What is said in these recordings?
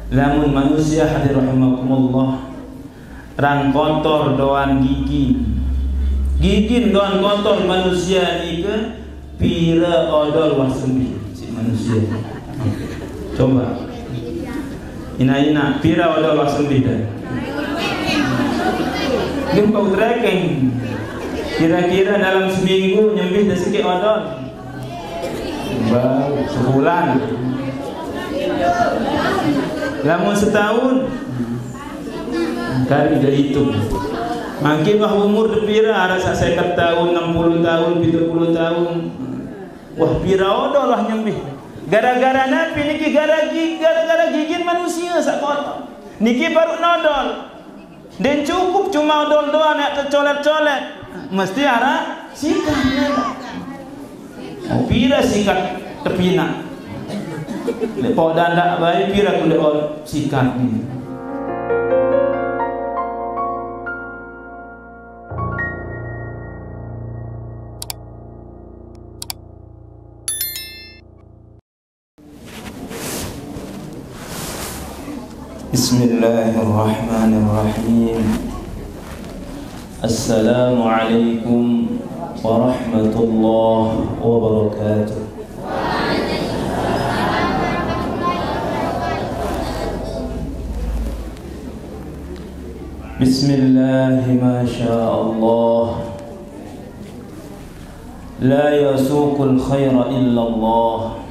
Lamun manusia hadir rahimakumullah ran kotor doan gigi doan kotor manusia nika pira odol wasumbi si manusia. Coba ina pira odol wasumbi dah. Gempa tracking kira-kira dalam seminggu nyembih dah sikit odol. Sebulan. Lamun setahun kali dia hitung. Makin wah umur pira rasa 50 tahun, 60 tahun, 70 tahun. Wah pira odol lah nyembih. Gara-gara napi niki gara-gara gigin manusia sak kotor. Niki baru nodol. Dan cukup cuma odol doang nak tercolet-colet. Mesti arah sikat. Pira sikat terpina. Lepas dandak baik pira kulit sikat ni. Bismillahirrahmanirrahim. Assalamualaikum warahmatullahi wabarakatuh. Bismillah ma sya'allah. La yasuqul khaira illa Allah.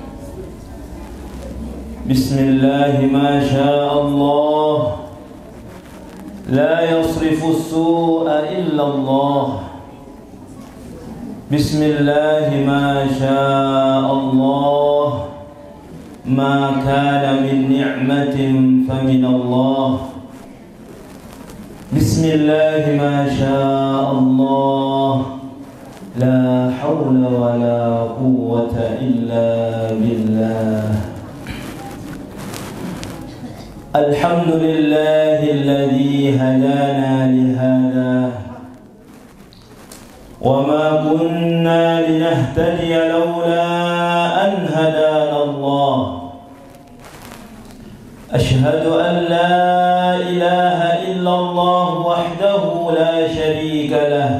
Bismillah ma sya'allah. La yasrifu as-su'a illa Allah. Bismillah ma sya'allah. Ma kana min ni'matin famin Allah. Bismillah ma sya'allah. La hawla wa la quwwata illa billah. Alhamdulillahi alladhi hadana lihada wa ma kunna linahtadiya lawla an hadana Allah. Ashhadu an la ilaha illallah wahdahu la sharika lah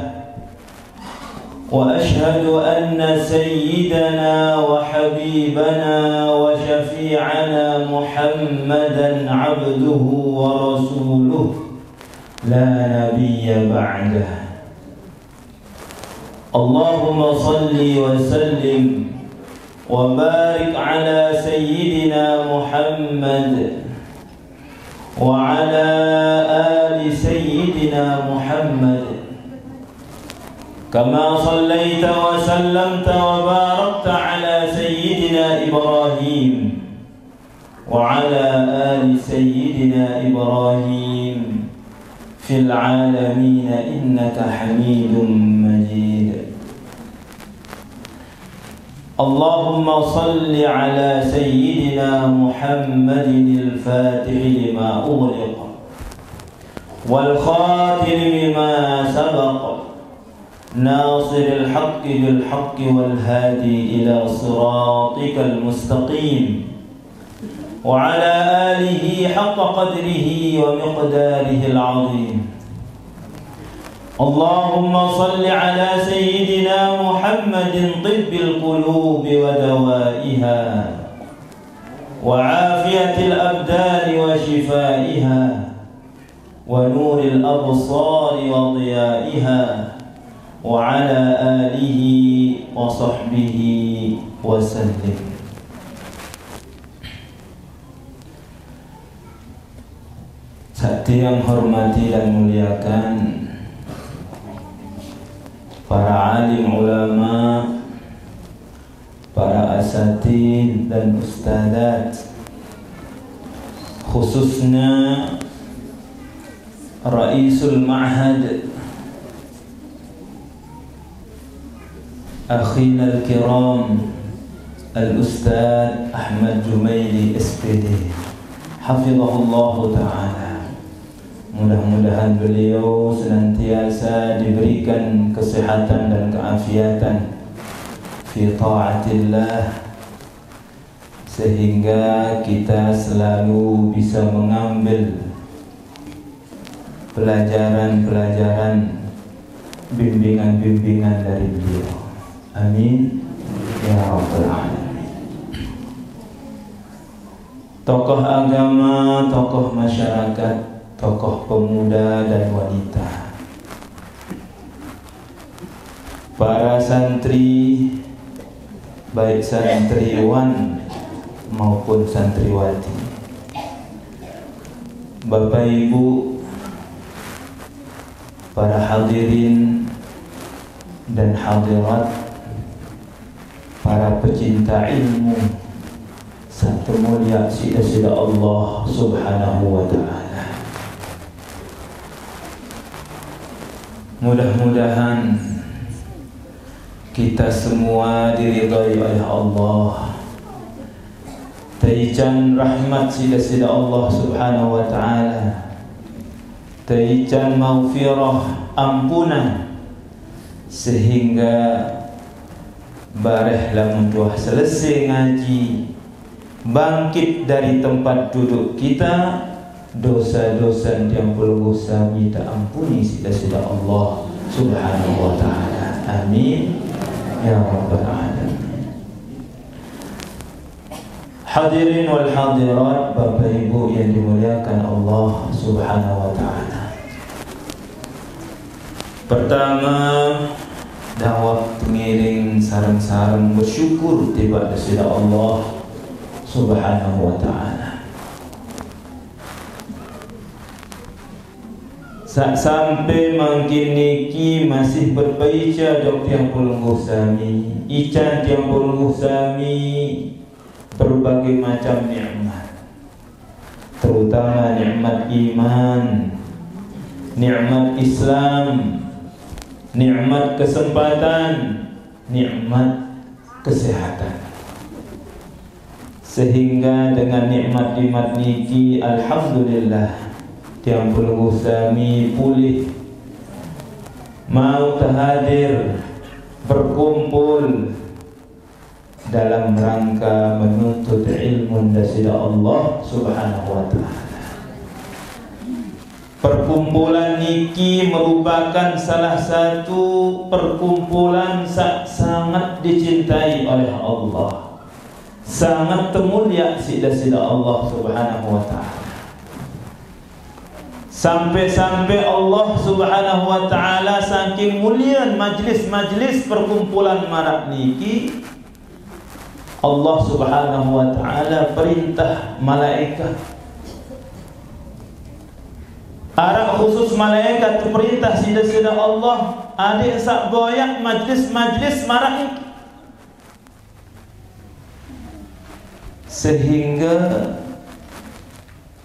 wa ashhadu anna sayyidana wa habibana wa syafi'ana Muhammadan abduhu wa rasuluh la nabiyya ba'dah. Allahumma salli wa sallim wa barik ala sayyidina Muhammad wa ala ali sayyidina Muhammad kama sallaita wa sallamta wa barakta ala sayyidina Ibrahim wa ala ali sayyidina Ibrahim fil alamin innaka Hamidum Majid. Allahumma salli ala sayyidina Muhammadin al-Fatih lima ughliqa wal khatim lima sabaqa ناصر الحق بالحق والهادي إلى صراطك المستقيم وعلى آله حق قدره ومقداره العظيم. اللهم صل على سيدنا محمد طب القلوب ودوائها وعافية الأبدان وشفائها ونور الأبصار وضيائها وعلى آله وصحبه وسلم. Sakti yang hormati dan muliakan para alim ulama, para asatid dan ustadzat, khususnya Raisul Ma'had Akhina al-kiram Al-Ustadz Ahmad Jumaili SPD hafizahullahu ta'ala. Mudah-mudahan beliau senantiasa diberikan kesehatan dan keafiatan fi ta'atillah, sehingga kita selalu bisa mengambil pelajaran-pelajaran, bimbingan-bimbingan dari beliau. Amin ya rabbal alamin. Tokoh agama, tokoh masyarakat, tokoh pemuda dan wanita, para santri, baik santriwan maupun santriwati, Bapak Ibu, para hadirin dan hadirat, para pecinta ilmu, satu mulia sida-sida Allah Subhanahu wa ta'ala. Mudah-mudahan kita semua diridhai oleh Allah, taijan rahmat sida-sida Allah Subhanahu wa ta'ala, taijan maghfirah, ampunan, sehingga bareh lamun tuah selesai ngaji, bangkit dari tempat duduk kita, dosa-dosa yang perlu kami tak ampuni sida-sida Allah Subhanahu wa ta'ala. Amin ya rabbal alamin. Hadirin wal hadirat, Bapak Ibu yang dimuliakan Allah Subhanahu wa ta'ala. Pertama, dakwah pengiring sarang-sarang bersyukur tiba sida Allah Subhanahu wa ta'ala. Sampai makin niki masih berbaca dok tiang pulungguh sami, ican tiang pulungguh sami berbagai macam nikmat, terutama nikmat iman, nikmat Islam, nikmat kesempatan, nikmat kesehatan. Sehingga dengan nikmat-nikmat niki, alhamdulillah, tiang pulungguh sami pulih, mau terhadir, berkumpul dalam rangka menuntut ilmu dari Allah Subhanahu wa ta'ala. Perkumpulan niki merupakan salah satu perkumpulan sangat dicintai oleh Allah, sangat termulia sida-sida Allah Subhanahu wa ta'ala. Sampai-sampai Allah Subhanahu wa ta'ala saking mulia majlis-majlis perkumpulan marak niki, Allah Subhanahu wa ta'ala perintah malaikat, arah khusus malaikat perintah sida-sida Allah adik sak boyak majlis-majlis marak niki, sehingga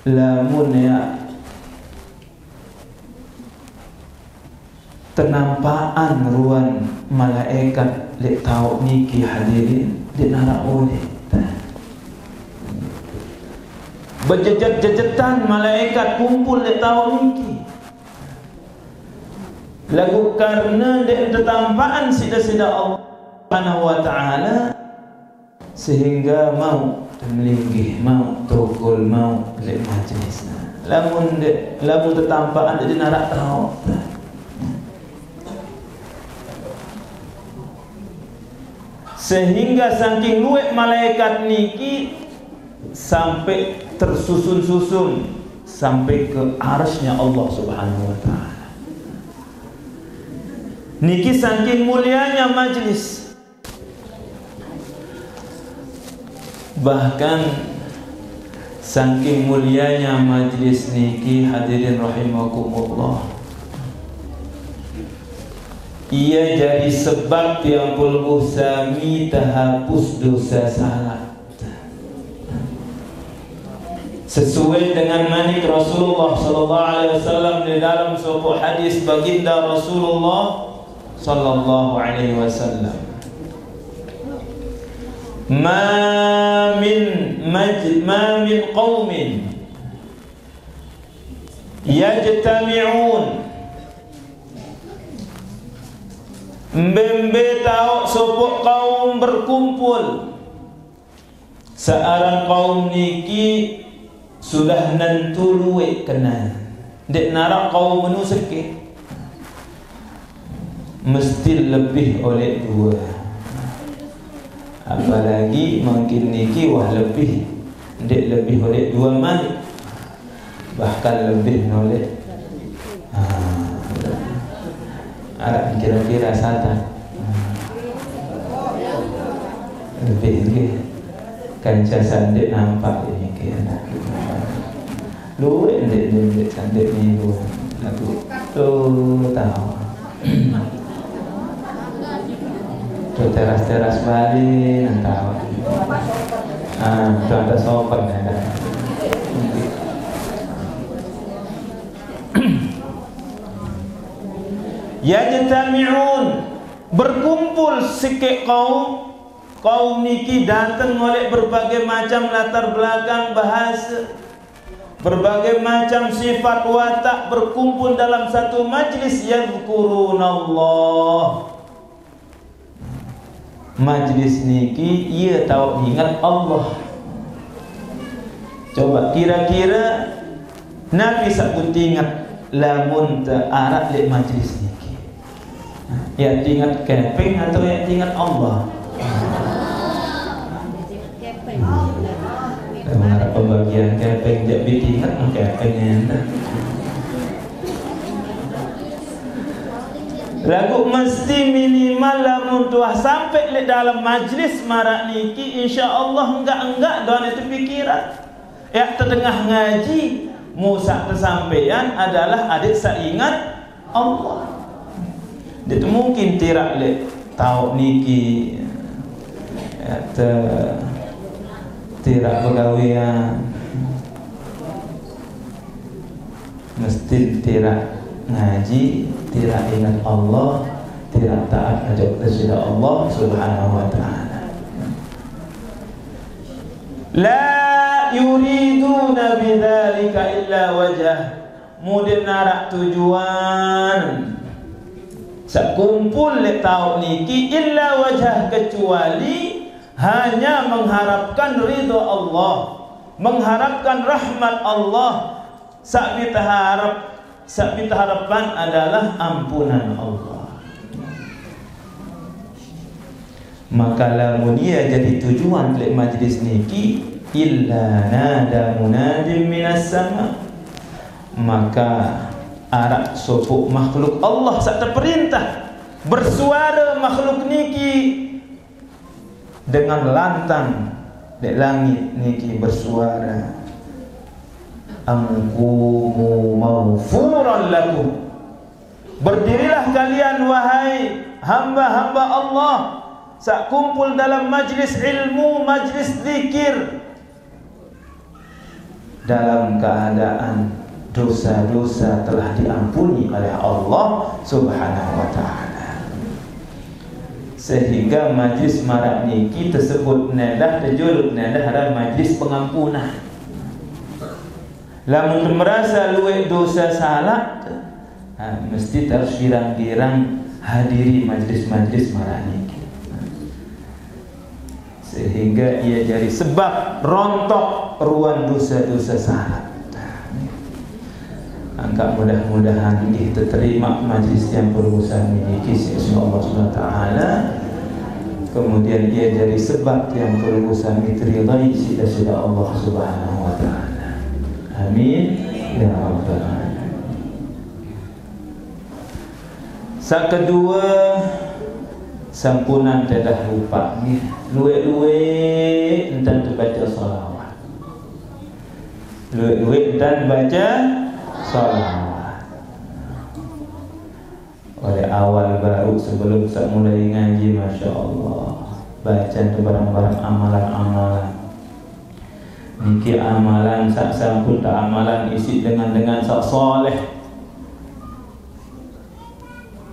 lamun ya tenampaan ruan malaikat lek tau niki hadirin dinara oleh berjejet-jejetan malaikat kumpul lek tau niki lagu karena dek tetampaan sida-sida Allah Subhanahu wa ta'ala, sehingga mau melinggih, mau tukul, mau lek majlis lamun tetampaan dek dinara tau. Sehingga saking luwek malaikat niki sampai tersusun-susun sampai ke arsy-Nya Allah Subhanahu wa ta'ala. Niki saking mulianya majlis. Bahkan saking mulianya majlis niki, hadirin rahimakumullah, ia jadi sebab yang pulguh sami terhapus dosa salat. Sesuai dengan manik Rasulullah sallallahu alaihi wasallam di dalam sebuah hadis baginda Rasulullah sallallahu alaihi wasallam, ma min qaumin yajtami'un, mbembe tau sopok kaum berkumpul Seorang kaum niki sudah nentu luwe kenal. Dek narak kaum menu sikit mesti lebih oleh dua. Apalagi mungkin niki wah lebih, dek lebih oleh dua malik, bahkan lebih oleh kira-kira satu lebih ni kan jasa dek nampak ini kira luwe dek cantik ni dua aku tu tahu tu teras Bali tahu tu ada sopan ada yajtami'un berkumpul sikit kaum niki datang oleh berbagai macam latar belakang bahasa, berbagai macam sifat watak, berkumpul dalam satu majlis yazkurunallah. Majlis niki ia tahu ingat Allah. Coba kira-kira Nabi sabut ingat lamun ta'arat li majlis niki, yang ingat keping atau yang ingat Allah? Mengharap pembagian keping jadi ingat kepingnya. Lagu mesti minimal lamun tuah sampai le dalam majlis marak niki, insyaallah enggak doan itu pikiran. Ya tertengah ngaji musa kesampaian adalah adik seingat Allah. Itu mungkin tirak le tahu niki tirak pegawian mesti tirak ngaji, tirak ingat Allah, tirak taat ajak kepada Allah Subhanahu wa ta'ala. La yuriduna bidzalika illa wajah, mudin narak tujuan sak kumpul le tau niki illa wajah, kecuali hanya mengharapkan ridha Allah, mengharapkan rahmat Allah. Sak kita harapan adalah ampunan Allah. Maka lamun dia jadi tujuan lek majlis niki illa nada munadim minas sama, maka arak sopuk makhluk Allah sak terperintah bersuara makhluk niki dengan lantang dek langit niki bersuara, angkumu maghfuran lakum, berdirilah kalian wahai hamba-hamba Allah sak kumpul dalam majlis ilmu, majlis zikir, dalam keadaan dosa-dosa telah diampuni oleh Allah Subhanahu wa ta'ala. Sehingga majlis marak niki tersebut nadah terjuluk nadah ada majlis pengampunan. Lamun merasa luwe dosa salah, mesti terus girang-girang hadiri majlis-majlis marak niki, sehingga ia jadi sebab rontok ruang dosa-dosa salah. Angka mudah-mudahan kita terima majlis yang berusaha memiliki insya Allah SWT. Kemudian ia jadi sebab yang berusaha diteridai sida-sida Allah Subhanahu wa ta'ala. Amin ya rabbal alamin. Sak kedua, sampunan tedah lupa ni luwe-luwe entan baca salawat, luwe-luwe entan baca salawat. Oleh awal baru sebelum sak mulai ngaji, masya Allah, baca tu barang-barang amalan-amalan niki, amalan sak sampun tak amalan isi dengan sak soleh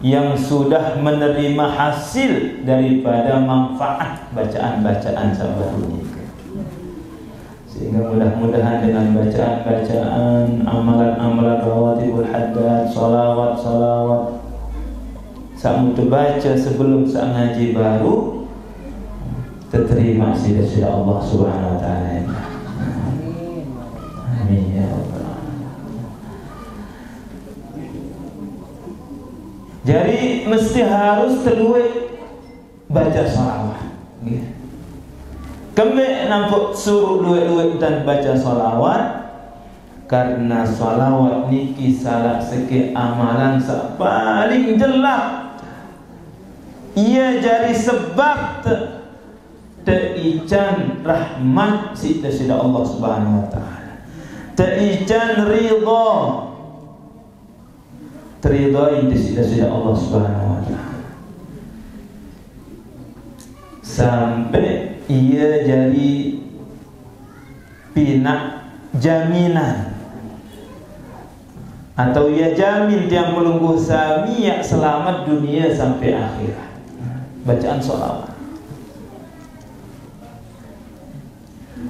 yang sudah menerima hasil daripada manfaat bacaan-bacaan sahabat ini. Sehingga mudah-mudahan dengan bacaan-bacaan, amalan-amalan rawatibul haddad, salawat-salawat sak mutu baca sebelum sak ngaji baru, terterima sida-sida Allah Subhanahu wa taala. Amin ya rabbal alamin. Jadi mesti harus terluwe baca salawat. Kembali nampak suruh luwe-luwe dan baca salawat, karena salawat niki salah seke amalan paling jelek. Ia jadi sebab teijan rahmat sida-sida Allah Subhanahu wa taala. Teijan ridha. Teridai sida-sida Allah Subhanahu wa taala. Sampai ia jadi pinak jaminan, atau ia jamin tiang pelungguh sami yang selamat dunia sampai akhirat. Bacaan sholawat.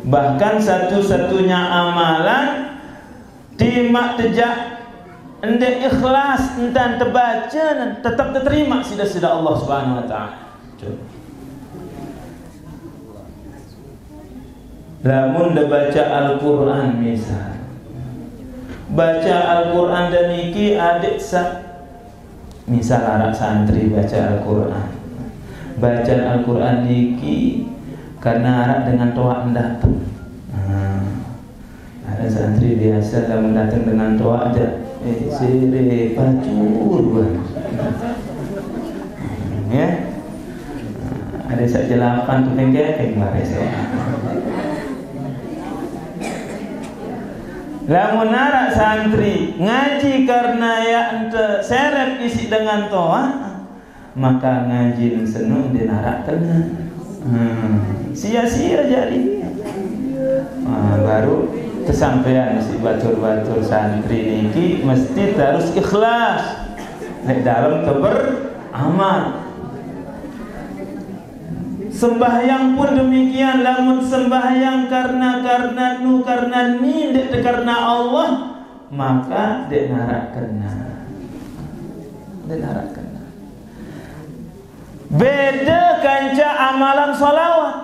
Bahkan satu-satunya amalan timak tejak endek ikhlas entan terbaca tetap diterima sida-sida Allah Subhanahu wa taala. Lamun dah baca Al-Quran misal, baca Al-Quran dan niki adik misal anak santri baca Al-Quran, bacaan Al-Quran niki karena anak dengan toa datang. Ada santri biasa lamun datang dengan toa aja, sire pacur ya. Ada saja 8 tu kayak mari saya. Lamun anak santri ngaji karena ya ente seret isi dengan toa, maka ngaji senung di narak tenang. Sia-sia jadi. Baru kesampaian si batur-batur santri niki mesti harus ikhlas nek dalam beramal. Sembahyang pun demikian, lamun sembahyang karena ni dek karena Allah, maka dek narak kena. Beda kanca amalan salawat.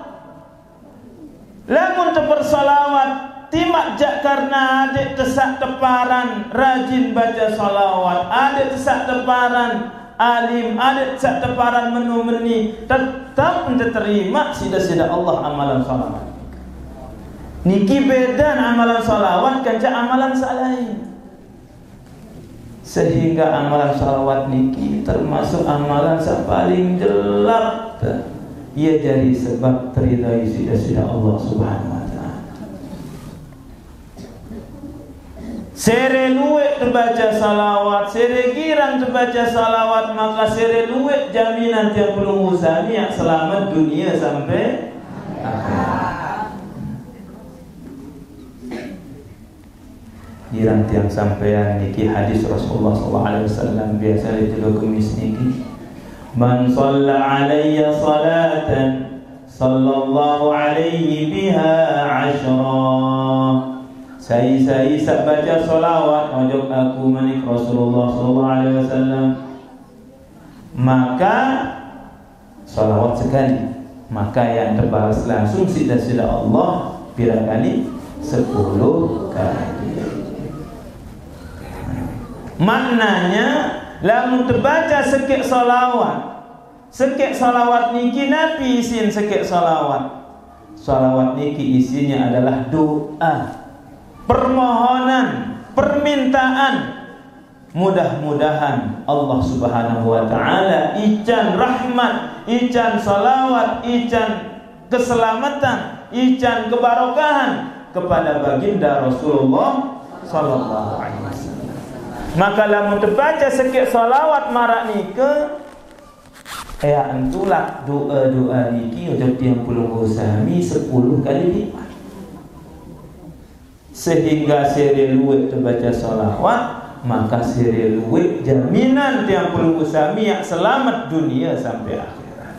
Lamun bersalawat timak jak karena adik tesak teparan rajin baca salawat, adik tesak teparan alim, adik tesak teparan menu-meni, tetap diterima sida-sida Allah amalan salawat. Niki beda amalan salawat kanca amalan salain. Sehingga amalan salawat niki termasuk amalan yang paling jelek. Ia jadi sebab teridai sida-sida Allah Subhanahu wa taala. Sere luwek terbaca salawat, sere girang terbaca salawat, maka sere luwek jaminan tiang belum usaha yang selamat dunia sampai akhirat. Girang tiang sampean niki hadis Rasulullah SAW biasa ditulis kemis niki. Man shalla alayya salatan sallallahu alaihi biha 10. Saya baca salawat wajib aku manik Rasulullah sallallahu alaihi wasallam, maka salawat sekali, maka yang terbalas langsung sida-sida Allah berapa kali? 10 kali. Maknanya lamun terbaca sekek salawat niki Nabi isin sekek salawat niki isinya adalah doa, permohonan, permintaan. Mudah-mudahan Allah Subhanahu wa taala ican rahmat, ican salawat, ican keselamatan, ican kebarokahan kepada baginda Rasulullah sallallahu alaihi wasallam. Maka lamun terbaca sekek salawat marak nike ya antulak doa niki ujung tiang puluh sami 10 kali lipat. Sehingga seri luwek terbaca salawat, maka seri luwek jaminan tiang puluh sami yang selamat dunia sampai akhirat.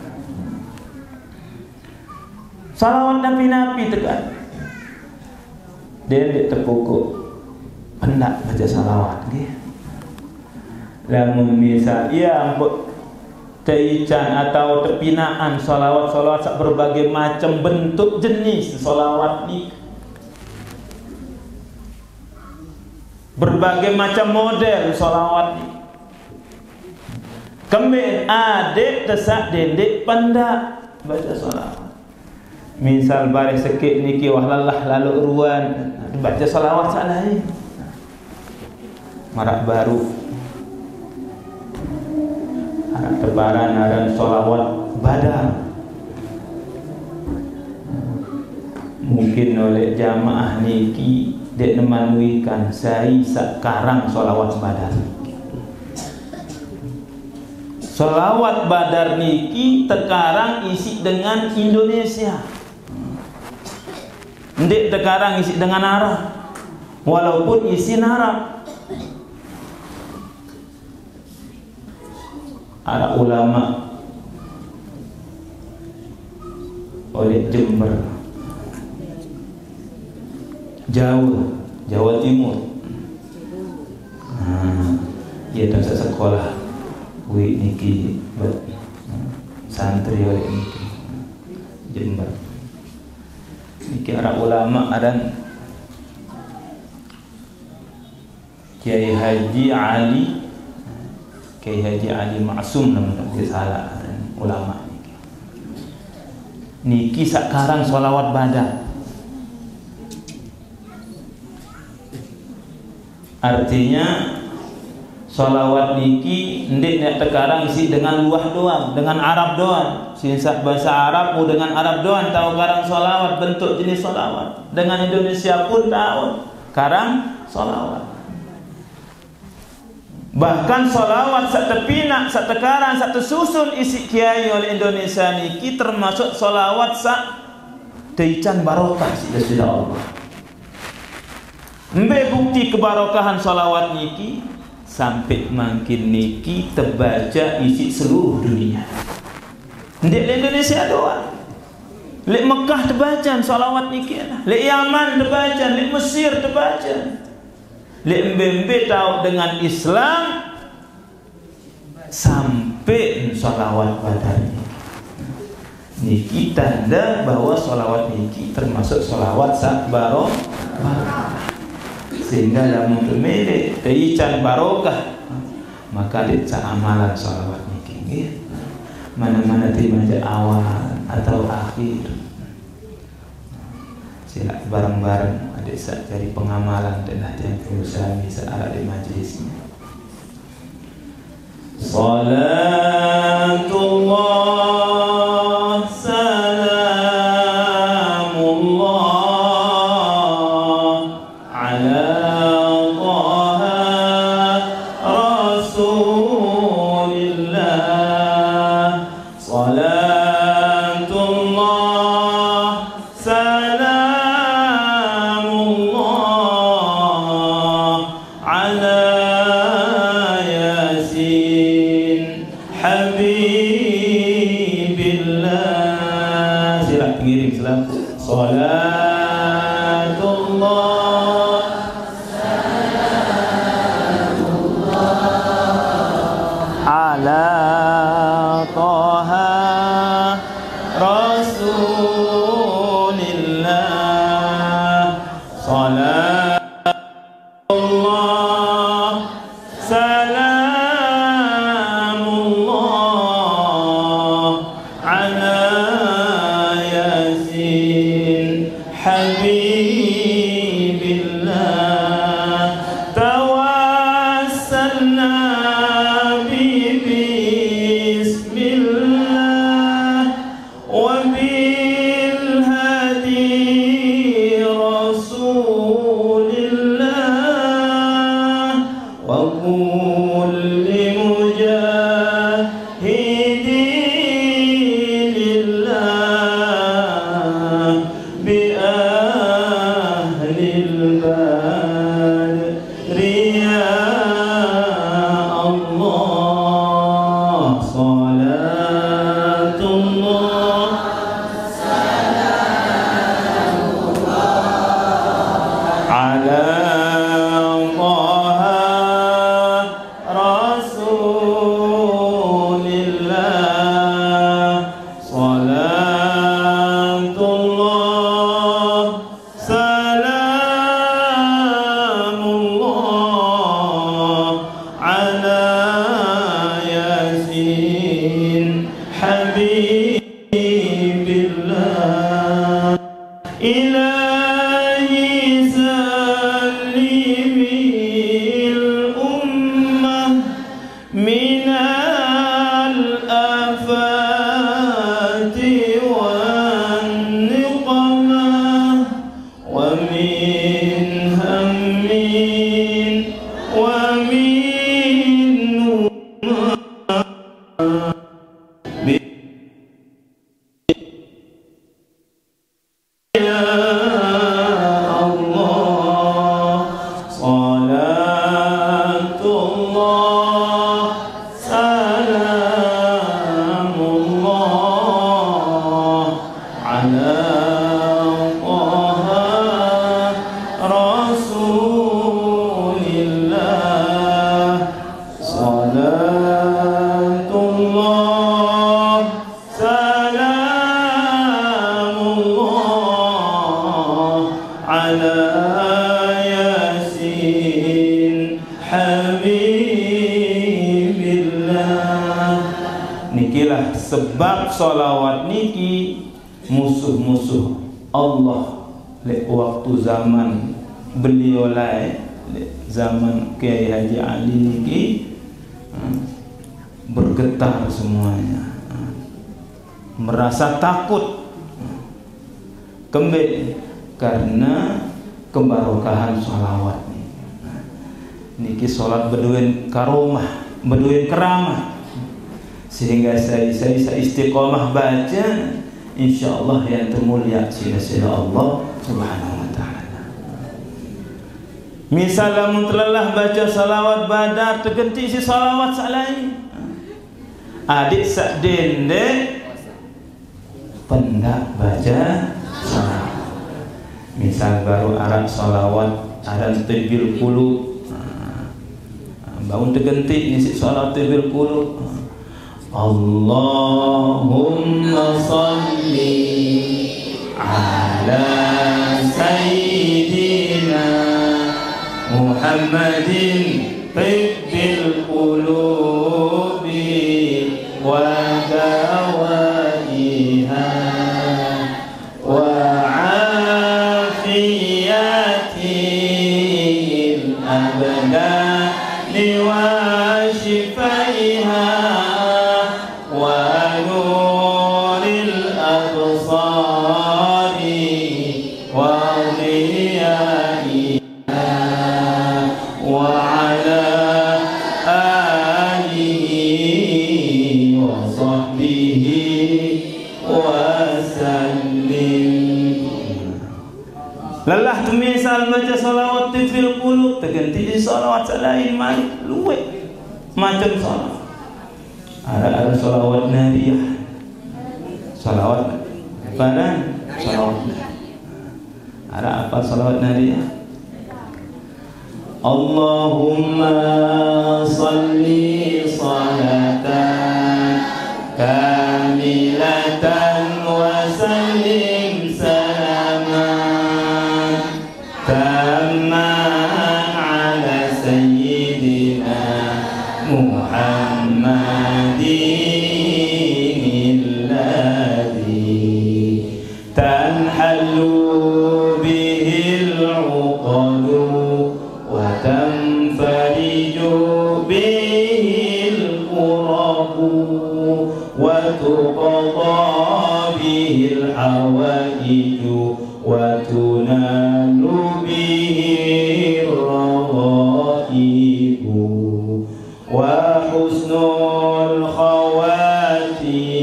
Salawat nabi-nabi tekan dia terpukul pendak baca salawat nggih. Lamun misal ia teican atau tepinaan solawat sak berbagai macam bentuk jenis solawat ni, berbagai macam model solawat ni. Kemudian adik tesak dendek pandak baca solawat. Misal baris sekit niki wahlallah lalu ruan baca solawat sak lain. Marak baru arak tebaran aran solawat badar. Mungkin oleh jamaah niki dek nemanuikan saya sekarang solawat badar. Solawat badar niki tekarang isi dengan Indonesia. Ndek tekarang isi dengan Arab. Walaupun isi Arab. Ada ulama oleh Jember, Jawa Timur. Dia tak sekolah wi niki santri oleh niki Jember. Niki para ulama adan Kiai Haji Ali Ma'sum namanya salah ulama niki sekarang solawat badar. Artinya solawat niki ndik nek tekarang isi dengan luah doang, dengan Arab doang. Sisa bahasa Arab dengan Arab doang tahu karang solawat, bentuk jenis solawat. Dengan Indonesia pun tahu karang solawat. Bahkan solawat sak tepinak, sak tekarang, sak tersusun isi kiai oleh Indonesia niki termasuk solawat sak teican barokah sudah Allah. Mbe bukti kebarokahan solawat niki sampai makin niki terbaca isi seluruh dunia. Ndek di Indonesia doang. Lek Mekah terbaca solawat niki lah. Lek Yaman terbaca, lek Mesir terbaca. Lek mbe tahu dengan Islam sampai solawat badar niki tanda bahwa solawat niki termasuk solawat sak barokah. Sehingga dalam pemilik teican barokah maka dia amalan solawat niki mana-mana dibaca awal atau akhir sila bareng-bareng adik sak cari pengamalan dan yang berusaha bisa ada di majlisnya. Salatullah salamullah ala Rasulillah amin wa minhum ya Allah salatullah salamullah ala nikilah sebab solawat niki musuh-musuh Allah lek waktu zaman beliau lai zaman Kiai Haji Ali niki bergetar semuanya, merasa takut kembali karena kebarokahan solawat niki solat beduin karomah, beduin keramah, sehingga saya istiqomah baca, insyaallah yang termulia sila-sila Allah Subhanahu wa taala. Misalnya telah baca salawat badar terganti si salawat salai. Adik sak dendek pendak baca salawat. Misal baru arah salawat ada tabil qulub. Bangun terganti ngisi salat tabil qulub. Allahumma salli ala sayyidina Muhammadin tibbil qulubi wa dawaiha wa afiyatil abdani wa shifaiha lelah tu misal baca salawat fil qulub terganti di salawat lain mai luwek macam salawat ada salawat nariyah, salawat badan, salawat ada apa salawat nariyah? Allahumma salli salatan kamilatan wa sallim salaman tamman ala sayyidina Muhammadin alladhi tanhallu bihil uqadu wa tanfariju bihil qurabu wa tuqadha bihil hawaiju wa tunalu bihil rawaibu wa husnul khawatimi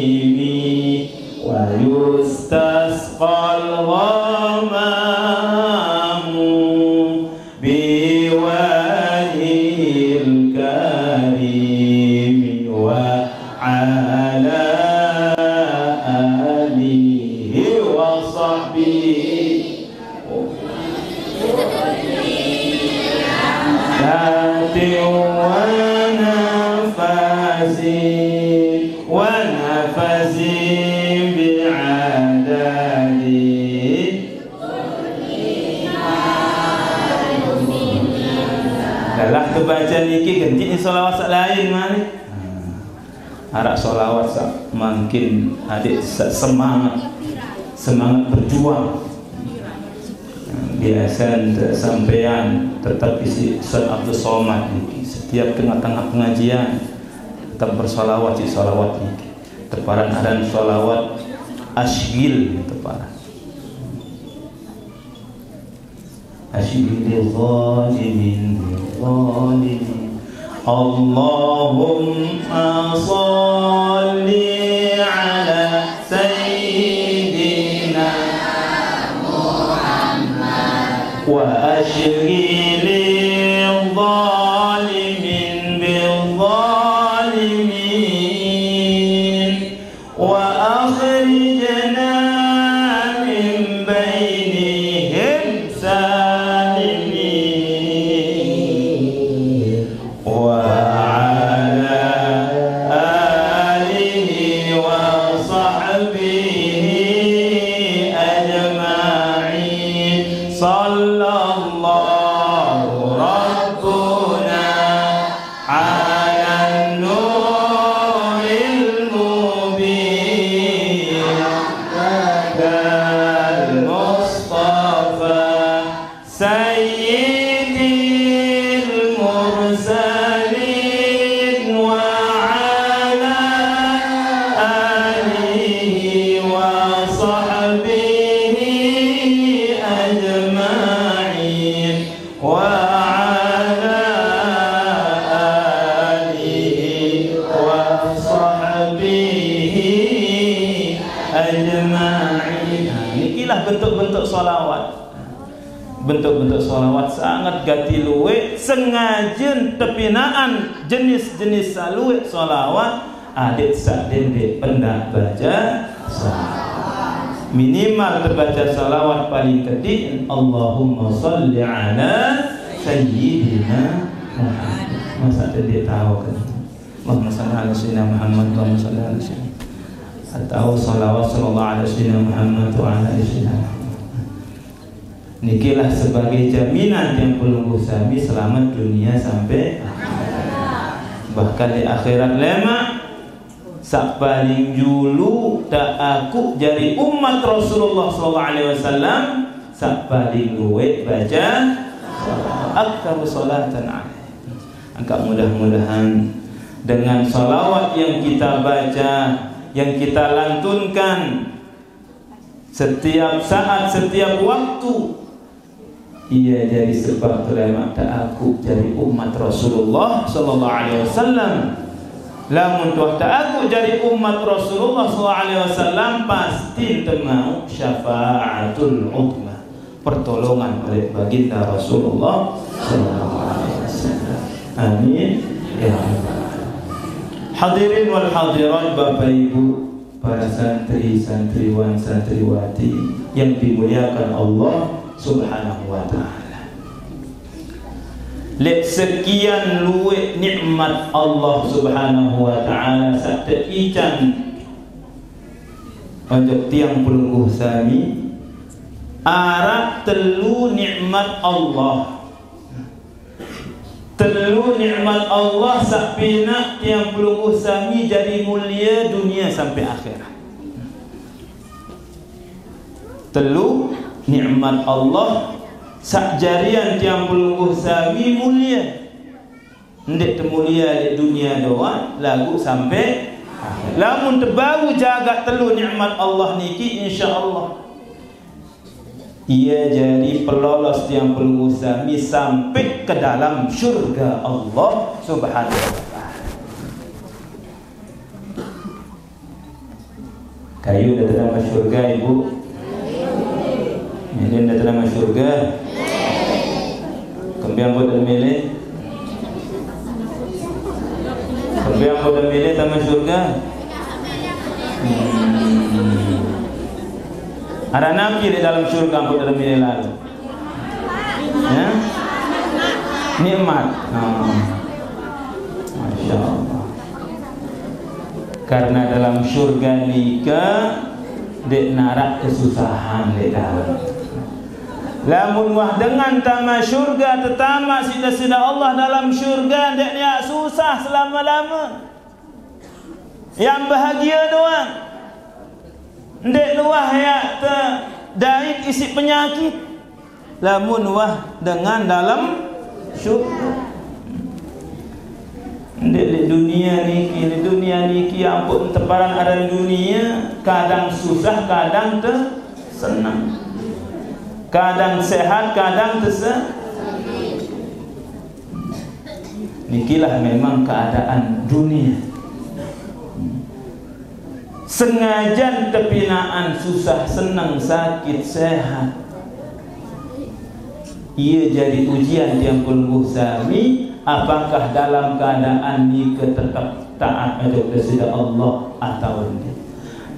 wa yustasqal ghamamu biwahil karimi wa ala alihi wa sahbihi Dalam kebaca niki ganti solawat lain mana? Harap solawat makin adik semangat berjuang. Biasa sampean tetap isi Ustaz Abdul Somad niki setiap tengah-tengah pengajian tetap bersolawat di solawat niki. Teparan ada solawat asghil teparan. Asyhadu zalimin zalimin. Allahumma shalli ala sayyidina Muhammad wa ashghil zalimin bil zalimin wa akhrijna min bainihim salimin wa ala alihi wa sahbihi ajma'in. Sallallahu rabbuna ala nuril mubin kal Mustafa sayyidil mursalin wa ala alihi wa sahbihi ajma'in wa ala alihi wa sahbihi ajma'in. Inilah bentuk-bentuk salawat. Bentuk-bentuk salawat sangat gati luwe sengajen tepinaan jenis-jenis saluwe salawat adik sakden dek pendak baca salawat. Minimal terbaca salawat paling kedik Allahumma salli ala sayyidina Muhammad. Masa dia tahu kan Allahumma salli ala sayyidina Muhammad, Allahumma salli ala sayyidina, atau salawat sallallahu ala sayyidina Muhammad wa ala sayyidina Muhammad. Nikilah sebagai jaminan yang pelungguh sami selamat dunia sampai akhirat. Bahkan di akhirat lema sak paling julu tak aku jadi umat Rasulullah SAW sak paling luwe baca aktaru salatan alaih. Angka mudah-mudahan dengan salawat yang kita baca, yang kita lantunkan setiap saat, setiap waktu, ia jadi sebab terlemak aku jadi umat Rasulullah sallallahu alaihi wasallam. Lamun tuh aku jadi umat Rasulullah sallallahu alaihi wasallam pasti temau syafaatul uzma, pertolongan oleh baginda Rasulullah sallallahu alaihi wasallam. Amin ya rabbal alamin. Hadirin wal hadirat, Bapak Ibu, para santri, santriwan, santriwati yang dimuliakan Allah Subhanahu wa ta'ala. Lek sekian luwe nikmat Allah Subhanahu wa ta'ala sakte ican untuk tiang pelungguh sami arab telu nikmat Allah. Telu nikmat Allah sakpina tiang pelungguh sami jadi mulia dunia sampai akhirat. Telu nikmat Allah sak jarian tiang pelungguh sami mulia. Ndek temulia di dunia doang lagu sampai akhir. Lamun terbaru jaga telu nikmat Allah niki insyaallah ia jadi pelolos tiang pelungguh sami sampai ke dalam syurga Allah Subhanahu wa ta'ala. Kayu dah dalam syurga ibu? Ini dah dalam syurga? Kembiang bodoh milih? Kembiang bodoh milih dalam syurga? Ada nabi di dalam syurga pun dalam milih lalu. Ya? Nikmat. Masya Allah. Karena dalam syurga nikah dek narak kesusahan di dalam. Lamun wah dengan tama syurga tetama sida-sida Allah dalam syurga dek niak susah selama-lama. Yang bahagia doang. Ndek luah ya daik isi penyakit. Lamun wah dengan dalam syurga. Ndek di dunia niki ampun teparan ada dunia, kadang susah, kadang senang. kadang sehat, kadang tersesat. Nikilah memang keadaan dunia. Sengajan kepinaan, susah senang, sakit sehat. Ia jadi ujian yang puluh sami. Apakah dalam keadaan ni tetap taat kepada Allah atau tidak?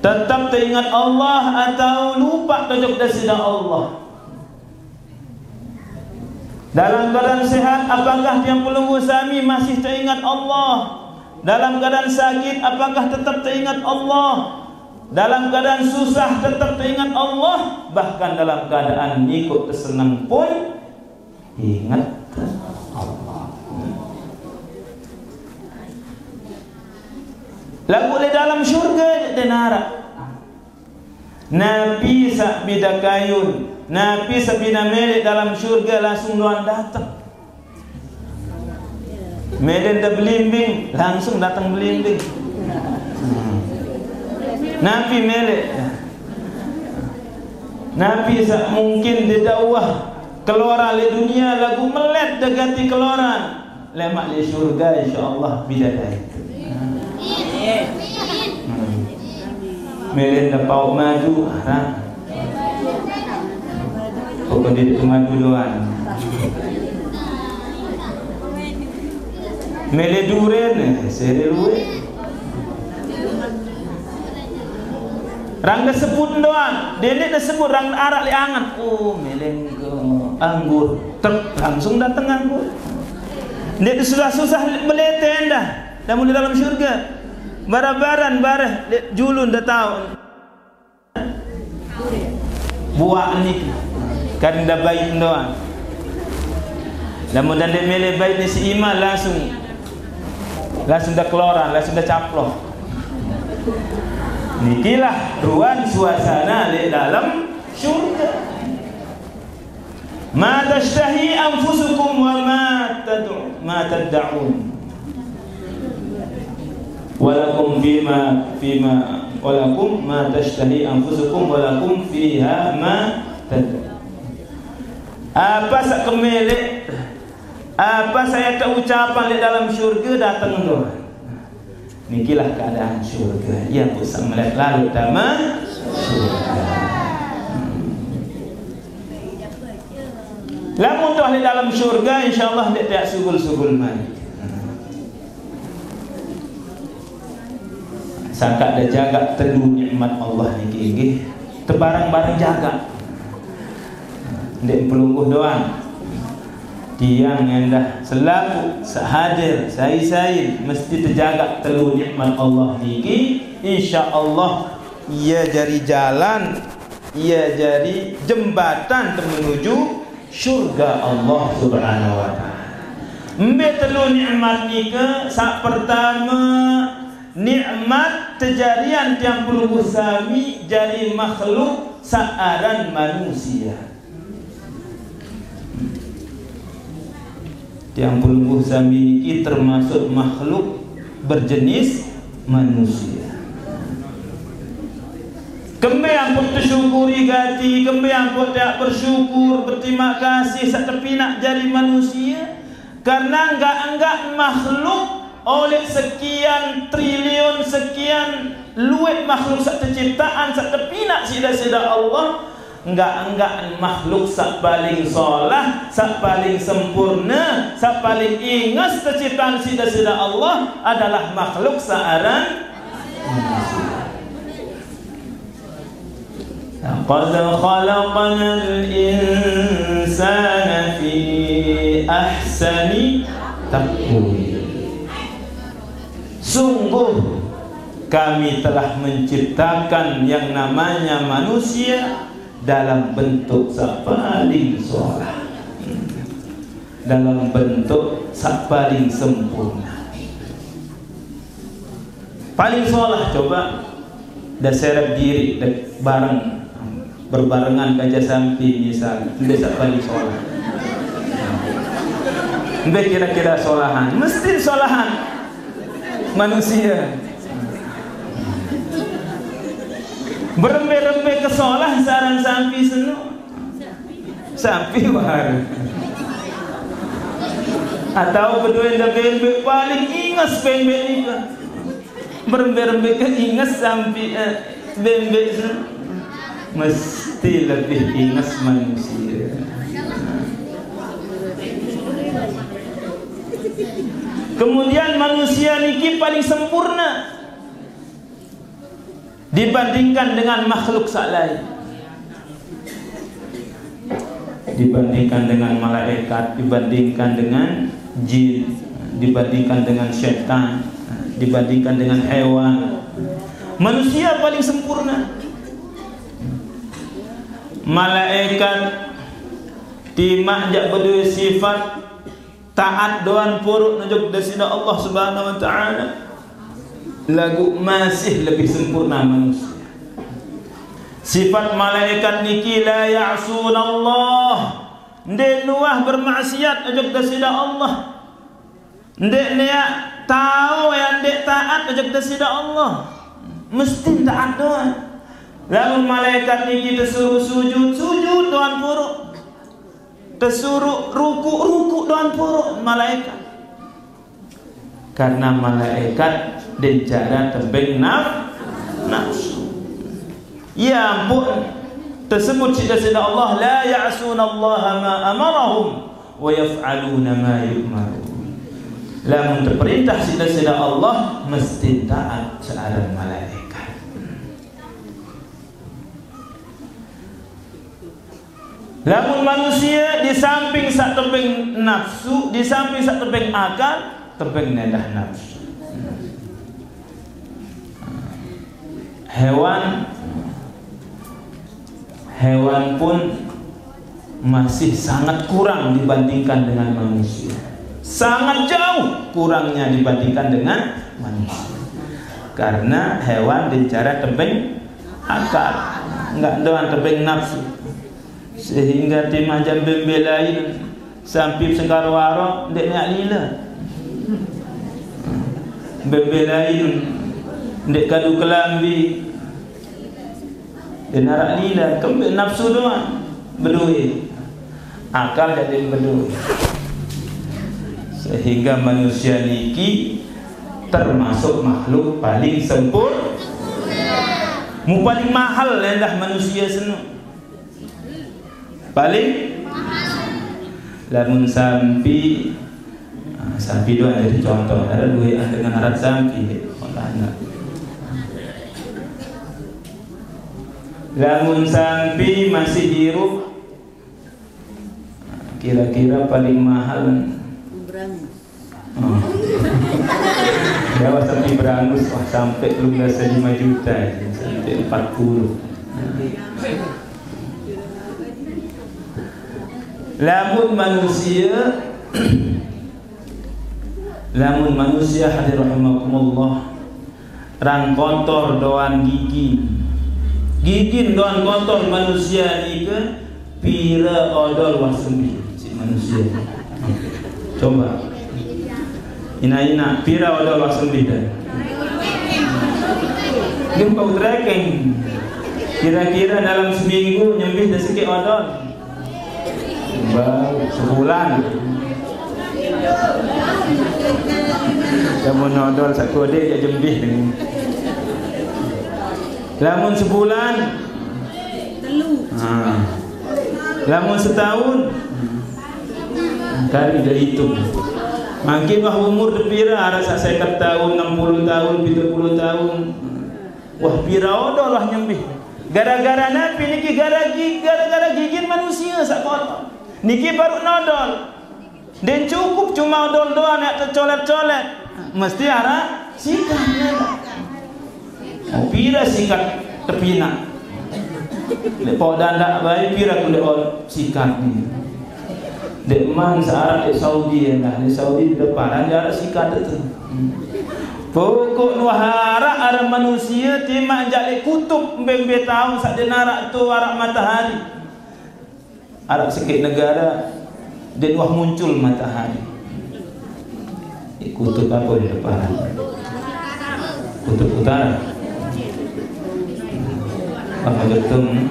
Tetap teringat Allah atau lupa kepada Allah? Dalam keadaan sehat, apakah yang puluh sami masih teringat Allah? Dalam keadaan sakit, apakah tetap teringat Allah? Dalam keadaan susah, tetap teringat Allah? Bahkan dalam keadaan ikut tersenang pun ingat Allah. Lagu di dalam syurga dan neraka. Nabi sak bida kayun, Nabi sabina melek dalam syurga langsung doan datang. Melen dah belimbing, langsung datang belimbing. Nabi melek. Nabi sak mungkin di dakwah keluar di dunia lagu melet degati keluaran. Lemak di syurga insyaallah bidadari. Melen dah pau maju arah. Pokok di maju doan. Mele duren sereruwe. Rang sebut doan, dene dah sebut rang arak li angan. Oh, meleng ke anggur. Langsung datang anggur. Dia susah-susah meleten dah. Dah mulai dalam syurga. Barabaran barah julun dah tahu. Buah ni kan dah baik doan. Namun dan dia mele baik ni si iman langsung dah keluaran, langsung dah caplok. Nikilah ruang suasana di dalam syurga. Ma tashtahi anfusukum wa ma tad'un. Walakum walakum ma tashtahi anfusukum walakum fiha ma tad'un. Apa sak kemelek, apa saya ucapan di dalam syurga datang doa. Nikilah keadaan syurga. Ya pusat melihat lalu taman syurga. Lamun tuh di dalam syurga insyaallah dia tak sugul-sugul mai. Sangka dah jaga teluh nikmat Allah niki tebarang-barang jaga. Ndek pelungguh doang. Tiang yang dah selaku sehadir sai-sai mesti terjaga teluh nikmat Allah niki. Insya-Allah ia jadi jalan, ia jadi jembatan menuju syurga Allah Subhanahu wa taala. Mbe teluh nikmat nika sak pertama nikmat terjadian yang perlu sami jadi makhluk saaran manusia. Yang perlu sami ini termasuk makhluk berjenis manusia. Kembe yang pun tersyukuri gati, kembe yang pun tak bersyukur, berterima kasih setepi nak jadi manusia. Karena enggak makhluk oleh sekian triliun, sekian luwet makhluk sak terciptaan, sak tepi nak sida-sida Allah. Enggak makhluk sak paling solah, sak paling sempurna, sak paling ingat terciptaan sida-sida Allah adalah makhluk searan manusia. Laqad khalaqnal insana fi ahsani taqwim. Sungguh kami telah menciptakan yang namanya manusia dalam bentuk paling solah, dalam bentuk paling sempurna. Paling solah coba dah serap diri bareng berbarengan gajah samping misal, dia paling solah. Mbak kira-kira solahan, mesti solahan manusia. Berembe-rembe kesolah saran sampi senu. sampai war. Atau berdua dah bembek paling ingat bembek ni ke. Berbembek ingat sampai bembek mesti lebih ingat manusia. Kemudian manusia niki paling sempurna dibandingkan dengan makhluk lain, dibandingkan dengan malaikat, dibandingkan dengan jin, dibandingkan dengan syaitan, dibandingkan dengan hewan. Manusia paling sempurna. Malaikat timak jak berdua sifat taat doan puruk najuk dasina Allah Subhanahu wa taala. Lagu masih lebih sempurna manusia. Sifat malaikat niki la ya'sun Allah. Ndek nuah bermaksiat najuk dasina Allah. Ndek niat tahu yang ndek taat najuk dasina Allah. Mesti taat doan. Lalu malaikat niki tersuruh sujud doan puruk. Tersuruh ruku doan puruk malaikat. Karena malaikat dicara tebing nafsu. Ya ampun, tersebut cita-cita Allah la ya'sun Allah ma amarahum wa yaf'aluna ma yu'marun. Lamun terperintah cita-cita Allah mesti taat searan malaikat. Lamun manusia di samping sak tebing nafsu, di samping sak tebing akal, tebing nedah nafsu. Hewan pun masih sangat kurang dibandingkan dengan manusia. Sangat jauh kurangnya dibandingkan dengan manusia. Karena hewan bicara tebing akal, enggak doang tebing nafsu. Sehingga tim macam bembelain sampai sekar warok dek nak lila. Bembelain dek kadu kelambi dan narak lila kembali nafsu doang berdua, akal jadi berdua. Sehingga manusia niki termasuk makhluk paling sempurna, mu paling mahal lendah manusia senu. Paling lamun sampi doa jadi contoh ada dua dengan arat sampi lamun sampi masih hirup kira-kira paling mahal Jawa sampai berangus sampai belum rasa 5 juta sampai 40. Lamun manusia hadir rahimakumullah rang kotor doan gigi doan kotor manusia ni ke pira odol wasembi si manusia. Coba ina pira odol wasembi dah gempau tracking kira-kira dalam seminggu nyembih dah sikit odol sebulan. Kamu nodol satu adik dia jembih dengan. Lamun sebulan, lamun setahun, kali dah hitung. Makin wah umur depira rasa 50 tahun, 60 tahun, 70 tahun. Wah pira odol lah nyembih. Gara-gara napi niki gara-gara gigit manusia sak kotor. Niki baru nodol. Dan cukup cuma odol doang nak tercolet-colet. Mesti arah sikatnya. Pira sikat tepina. Lepas dandak baik pira kulit sikat ni. Dek man searah di Saudi lah. Di Saudi di depan ada sikat itu. Pokok nuhara ada manusia timak jalik kutub bembe tahun sak denarak tu warak matahari. Arab sikit negara dan wah muncul matahari. Kutub apa di depan? Kutub utara. Apa betul?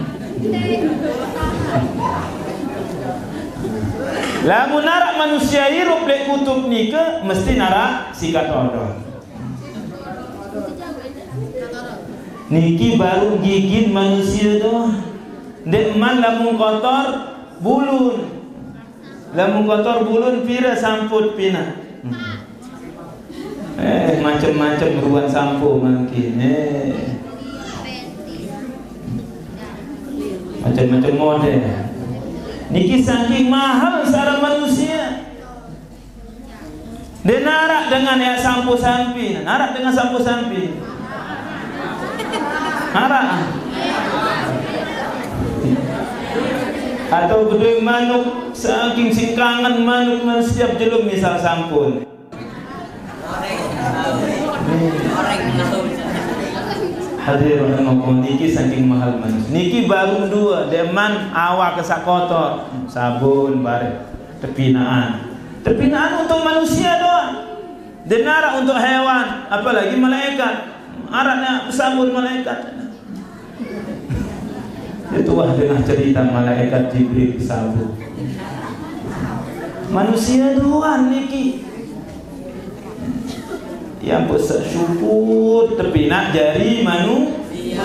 Lamun narak manusia hirup lek kutub ni ke mesti narak sikat odol. Niki baru gigit manusia tu. Dek man lamun kotor bulun. Lamun kotor bulun pira samput pina. Macam-macam ruan sampo mungkin. Macam-macam model. Niki saking mahal secara manusia. Dia narak dengan ya sampo sampi. Narak dengan sampo sampi. Narak. Atau gedung manuk saking singkangan manuk setiap jelum misal sampun. Hadir rahimahullah, niki saking mahal manusia. Niki baru dua deman awak kesak kotor, sabun bare tepinaan. Tepinaan untuk manusia doang. Denara untuk hewan, apalagi malaikat. Aratnya sabun malaikat. Itulah dengan cerita malaikat Jibril sabun. Manusia doang niki. Yang bersyukur terpinak jari manusia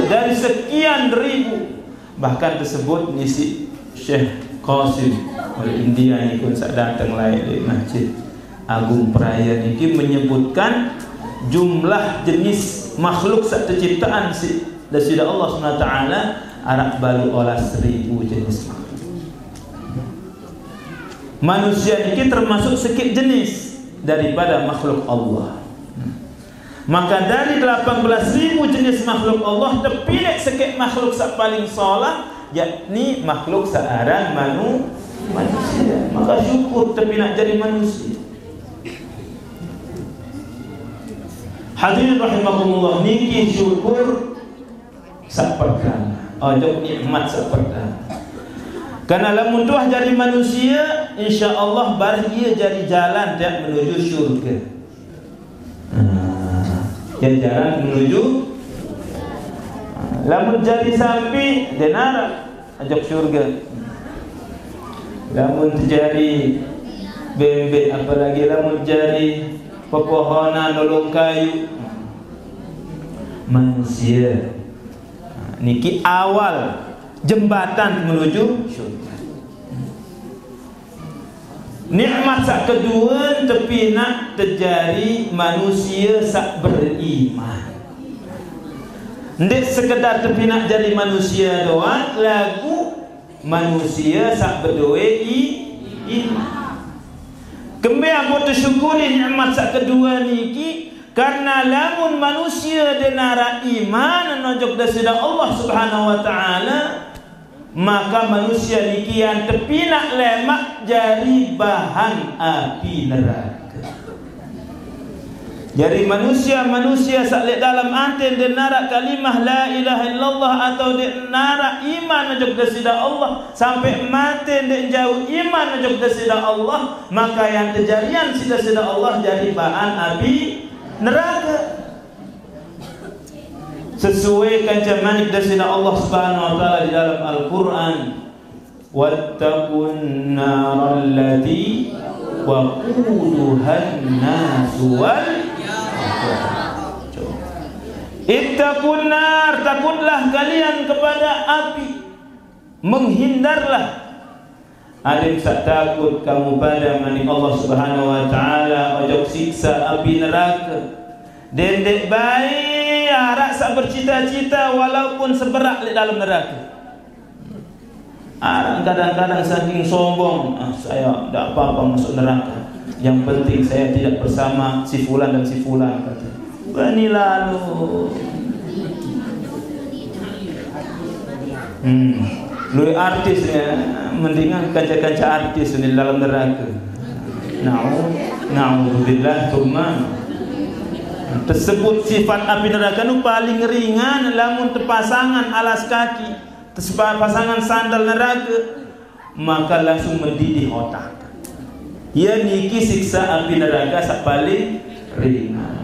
dari sekian ribu. Bahkan tersebut ngisi Syekh Qasim oleh India ini pun sak datang lain di Masjid Agung Peraya niki menyebutkan jumlah jenis makhluk sak terciptaan dari sida Allah SWT arak balu olah 1000 jenis makhluk. Manusia niki termasuk sedikit jenis daripada makhluk Allah. Maka dari 18.000 jenis makhluk Allah terpilih sikit makhluk sak paling soleh, yakni makhluk searan manusia. Maka syukur terpilih jadi manusia. Hadirin rahimakumullah, niki syukur sak perkara. Ojo nikmat sak perkara. Karena lamun tuah jadi manusia, insya-Allah bar ia jadi jalan dia menuju syurga. Jadi jalan menuju. Lamun jadi sapi denara ajak syurga. Lamun jadi bebek, apalagi lamun jadi pepohonan nolong kayu, manusia niki awal jembatan menuju syurga. Nikmat sak kedua tapi nak terjadi manusia sak beriman. Ndek sekedar tapi nak jadi manusia doang, lagu manusia sak berdoa iman. Kembe aku tersyukuri nikmat sak kedua niki karena lamun manusia denara iman nojok dasida Allah Subhanahu wa taala, maka manusia niki yang terpinak lemak jadi bahan api neraka. Jadi manusia sak dalam anten denara kalimah la ilaha illallah atau denara iman nojok dasida Allah sampai mati den jauh iman nojok dasida Allah, maka yang kejadian sida Allah jadi bahan api neraka. Sesuai kancaman dasina Allah Subhanahu wa taala di dalam Al-Qur'an, wattaqun naral lati waquduhan nasu wal ittaqun nar, takutlah kalian kepada api, menghindarlah. Ada yang takut kamu pada manik Allah Subhanahu wa taala ojok siksa api neraka. Dendek baik harap sak bercita-cita walaupun seberak di dalam neraka. Kadang-kadang saking sombong, saya tidak apa-apa masuk neraka. Yang penting saya tidak bersama si fulan dan si fulan, kata. Bani lalu. Lu artisnya mendingan kaca-kaca artis di dalam neraka. Na'udzubillah tsumma. Tersebut sifat api neraka nu paling ringan lamun terpasangan alas kaki, terpasangan sandal neraka, maka langsung mendidih otak. Ya niki siksa api neraka sak paling ringan.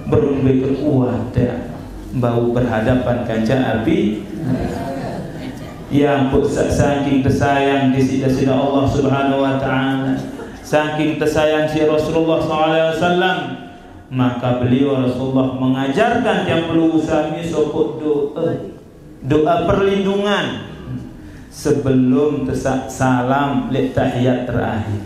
Belum berkuat ya, bau berhadapan kaca api. yang saking tersayang di sisi Allah Subhanahu wa taala, saking tersayang si Rasulullah SAW, maka beliau Rasulullah mengajarkan yang perlu usami sokot doa perlindungan sebelum salam lek tahiyat terakhir.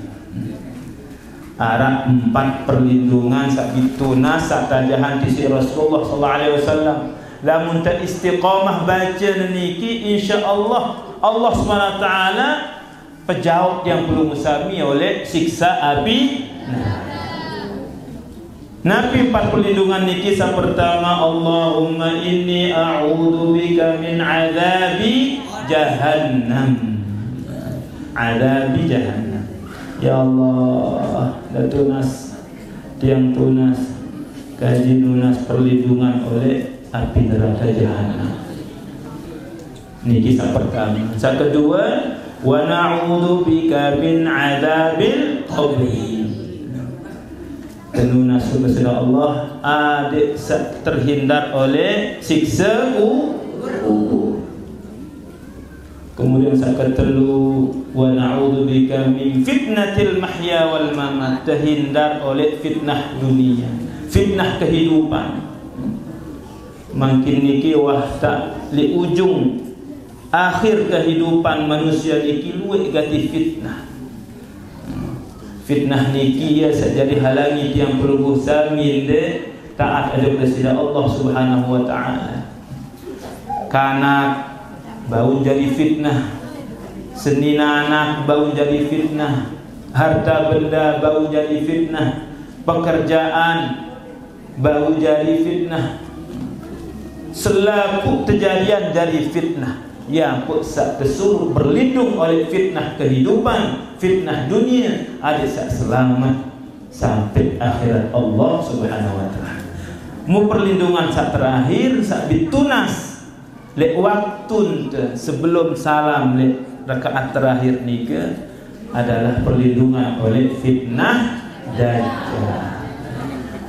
Arab 4 perlindungan sak tunas sak tajahan di si Rasulullah sallallahu alaihi wasallam. Lamun tak istiqamah baca niki, insyaallah Allah Subhanahu wa taala pejaut yang perlu musami oleh siksa api. Nabi 4 perlindungan niki yang pertama, Allahumma inni a'udzu bika min azabi jahannam. Azabi jahannam. Ya Allah, dah tunas tiang tunas kaji tunas perlindungan oleh api neraka jahanam. Ini kisah pertama. Kisah kedua, wa na'udzu bika min adzabil qabr. Tenunas kepada Allah adik terhindar oleh siksa kubur. Kemudian saya telu, wa na'udzu bika min fitnatil mahya wal mamat, terhindar oleh fitnah dunia, fitnah kehidupan. Makin niki wah tak li ujung akhir kehidupan manusia niki luwih gati fitnah. Fitnah niki ya jadi halangi yang perlu sami de taat ada kepada Allah Subhanahu wa taala. Karena bau jadi fitnah, senina anak bau jadi fitnah, harta benda bau jadi fitnah, pekerjaan bau jadi fitnah, selaku kejadian dari fitnah. Yang sak tersur berlindung oleh fitnah kehidupan, fitnah dunia, ada sak selamat sampai akhirat Allah Subhanahu wa taala. Mu perlindungan sak terakhir sak ditunas lek waktu sebelum salam lek rakaat terakhir nika adalah perlindungan oleh fitnah dajjal.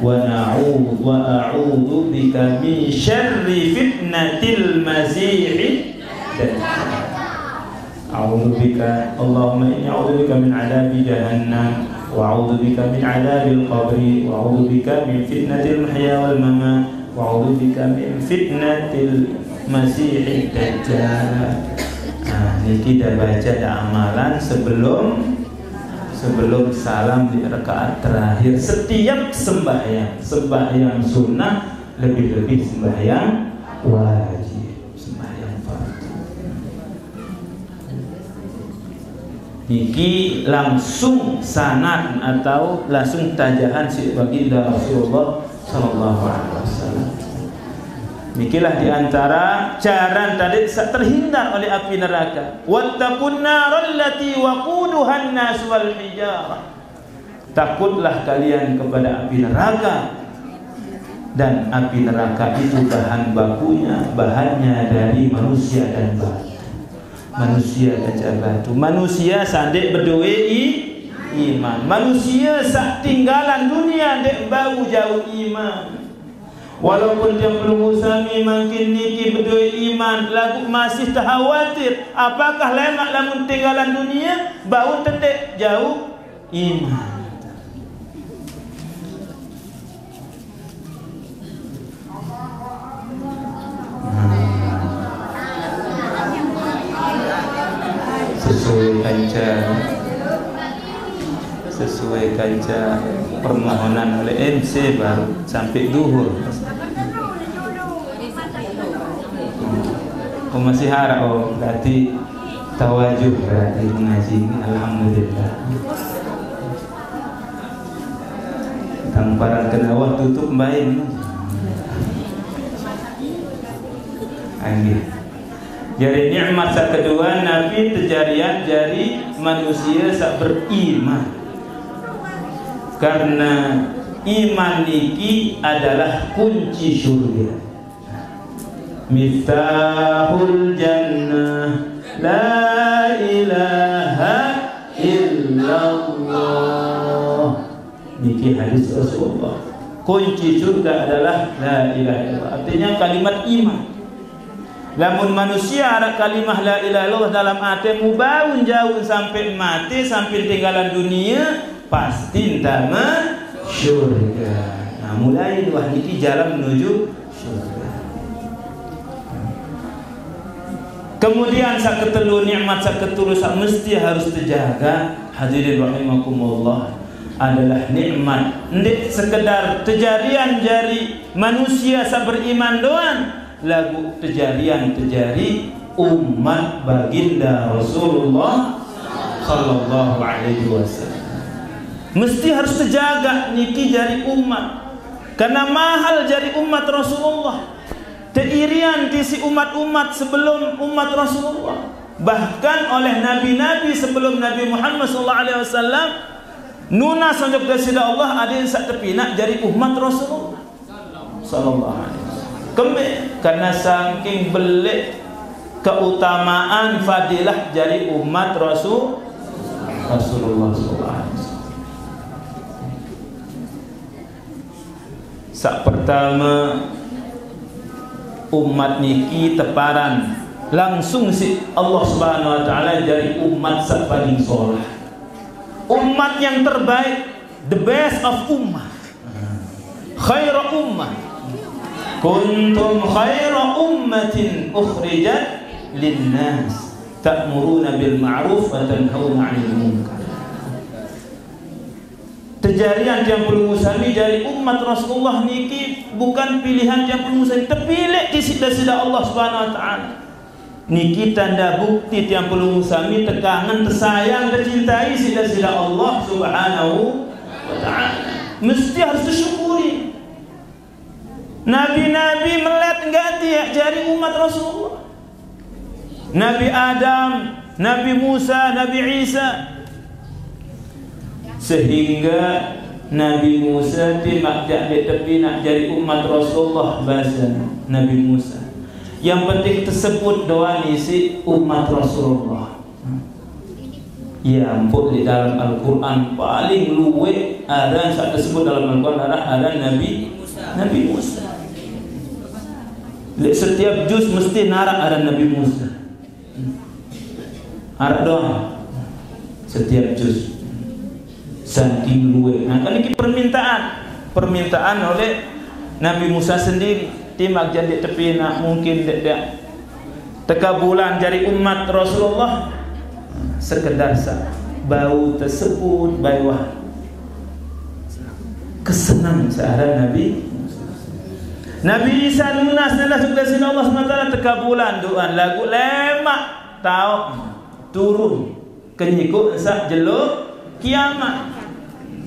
Wa a'udzu bika min syarri fitnatil masih dajjal. A'udzu bika Allahumma inni a'udzu bika min 'adzabi jahannam wa a'udzu bika min 'adzabil qabri wa a'udzu bika min fitnatil mahya wal mamat wa a'udzu bika min fitnatil masih dajjal. Ini kita baca ada amalan sebelum salam di rakaat terakhir setiap sembahyang sunnah, lebih-lebih sembahyang wajib, sembahyang fardu. Niki langsung sanad atau langsung tajahan si baginda Rasulullah sallallahu alaihi wasallam. Nikilah diantara cara tadi terhindar oleh api neraka. Wattaqun naral lati waquduhan nas wal hijarah. Takutlah kalian kepada api neraka, dan api neraka itu bahan bakunya, bahannya dari manusia dan batu. Manusia dan batu. Manusia sandek berdua iman. Manusia sak tinggalan dunia dek bau jauh iman. Walaupun dia belum usami makin niki berdua iman, lagu masih terkhawatir apakah lemak lamun tinggalan dunia bau tendek jauh iman. Sesuai kanca permohonan oleh MC baru sampai duhur. Masih harap berarti tawajuh, berarti mengaji ini alhamdulillah. Tamparan kenawah tutup baik. Amin. Jadi nikmat sak kedua Nabi terjadian dari manusia sak beriman. Karena iman niki adalah kunci surga. Miftahul jannah la ilaha illallah. Niki hadis Rasulullah. Kunci surga adalah la ilaha illallah. Artinya kalimat iman. Lamun manusia ada kalimah la ilaha illallah dalam hatimu bau jauh sampai mati, sampai tinggalan dunia, pasti entama syurga. Nah, mulai wah niki jalan menuju syurga. Kemudian sak ketelu nikmat sak ketelu sak mesti harus terjaga. Hadirin rahimakumullah, adalah nikmat ndik sekedar terjarian jari manusia sa beriman doang, lagu terjarian terjari umat baginda Rasulullah sallallahu alaihi wasallam. Mesti harus terjaga niki jari umat, karena mahal jari umat Rasulullah. Teirian tisi umat-umat sebelum umat Rasulullah, bahkan oleh nabi-nabi sebelum Nabi Muhammad sallallahu alaihi wasallam. Nuna sanjok dasida Allah ada yang sak tepinak jadi umat Rasulullah sallallahu alaihi wasallam. Kembe karena saking belik keutamaan fadilah jadi umat Rasulullah sallallahu alaihi wasallam. Sak pertama umat niki teparan langsung si Allah Subhanahu wa taala jadi umat sak paling soleh. Umat yang terbaik, the best of ummah, khaira ummah, kuntum khaira ummatin ukhrijat linnas ta'muruna bil ma'ruf wa tanhauna 'anil munkar. Terjarian yang perlu musami dari umat Rasulullah niki bukan pilihan yang perlu musami, terpilih di sida-sida Allah Subhanahu wa taala. Niki tanda bukti tiang perlu musami tekangan tersayang tercintai sida-sida Allah Subhanahu wa ta'ala. Mesti harus disyukuri. Nabi-nabi melet ganti ya jadi umat Rasulullah. Nabi Adam, Nabi Musa, Nabi Isa, sehingga Nabi Musa tidak tapi nak jadi umat Rasulullah bahasa Nabi Musa. Yang penting tersebut doa isi umat Rasulullah. Ya ampun, di dalam Al-Quran paling luwe ada saat tersebut dalam Al-Quran ada Nabi Musa. Setiap juz mesti narak ada Nabi Musa. Narak doang setiap juz. Saking luwe. Nah, kan ini permintaan oleh Nabi Musa sendiri. Timak jadi tepi nak mungkin tidak tekabulan dari umat Rasulullah sekedar bau tersebut bawah kesenang searah Nabi Isa lunas nana sudah sini Allah SWT tekabulan doa lagu lemak tahu turun kenyikuk sak jeluk kiamat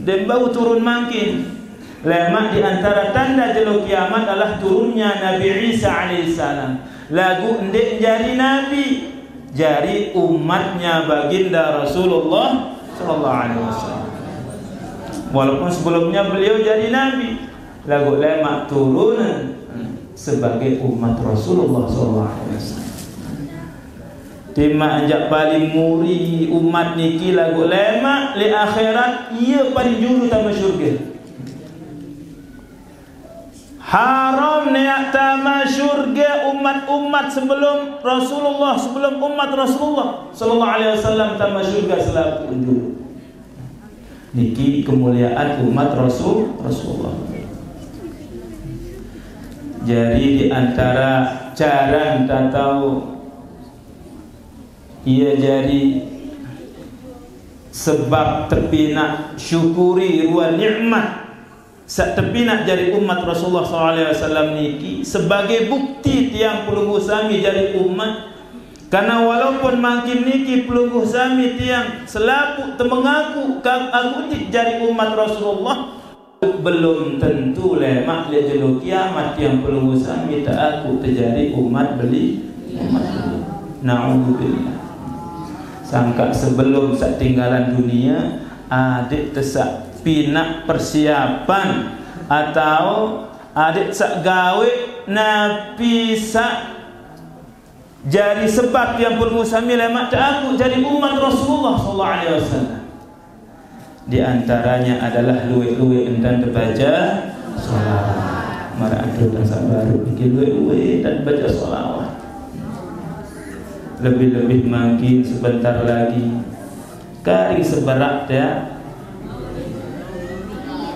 dan bau turun makin. Lemak di antara tanda jeluk kiamat adalah turunnya Nabi Isa alaihissalam. Lagu ndek jari nabi, jari umatnya baginda Rasulullah sallallahu alaihi wasallam. Walaupun sebelumnya beliau jadi nabi, lagu lemak turun sebagai umat Rasulullah sallallahu alaihi wasallam. Tima anjak paling muri umat niki lagu lemak li akhirat ia paling juru tama syurga. Haram niat tama syurga umat-umat sebelum Rasulullah, sebelum umat Rasulullah sallallahu alaihi wasallam tama syurga selaku unjur. Niki kemuliaan umat Rasulullah. Jadi di antara cara kita tahu ia jadi sebab terpinak syukuri ruang nikmat sak terpinak jadi umat Rasulullah SAW niki sebagai bukti tiang pelungguh sami jadi umat. Karena walaupun makin niki pelungguh sami tiang selaku mengaku aku jadi umat Rasulullah, belum tentu lemak le jeluk kiamat yang pelungguh sami tak aku terjadi umat beli. Na'udzubillah. Sangka sebelum sak tinggalan dunia adik tesak pinak persiapan atau adik sak gawe nabi sak jari sebab yang bermusami lemak tak aku jadi umat Rasulullah sallallahu alaihi wasallam. Di antaranya adalah luwe-luwe endan terbaca salawat. Mara antum dan sabar bikin luwe-luwe dan baca salawat. lebih-lebih makin sebentar lagi kari seberat ya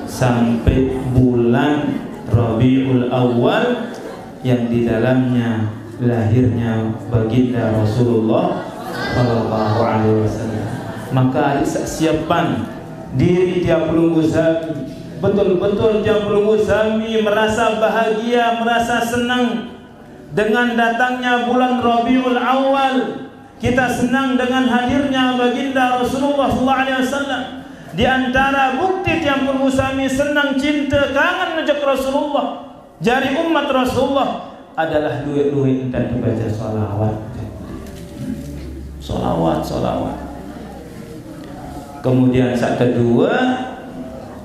sampai bulan Rabiul Awal yang di dalamnya lahirnya baginda Rasulullah sallallahu alaihi wasallam. Maka siapkan diri tiap pelunggu sami, betul-betul tiap pelunggu sami merasa bahagia, merasa senang dengan datangnya bulan Rabiul Awal. Kita senang dengan hadirnya baginda Rasulullah sallallahu alaihi wasallam. Di antara bukti tiap pelunggu sami senang, cinta, kangen ngejak Rasulullah, jari umat Rasulullah adalah duit-duit dan dibaca salawat. Salawat. Kemudian saat kedua,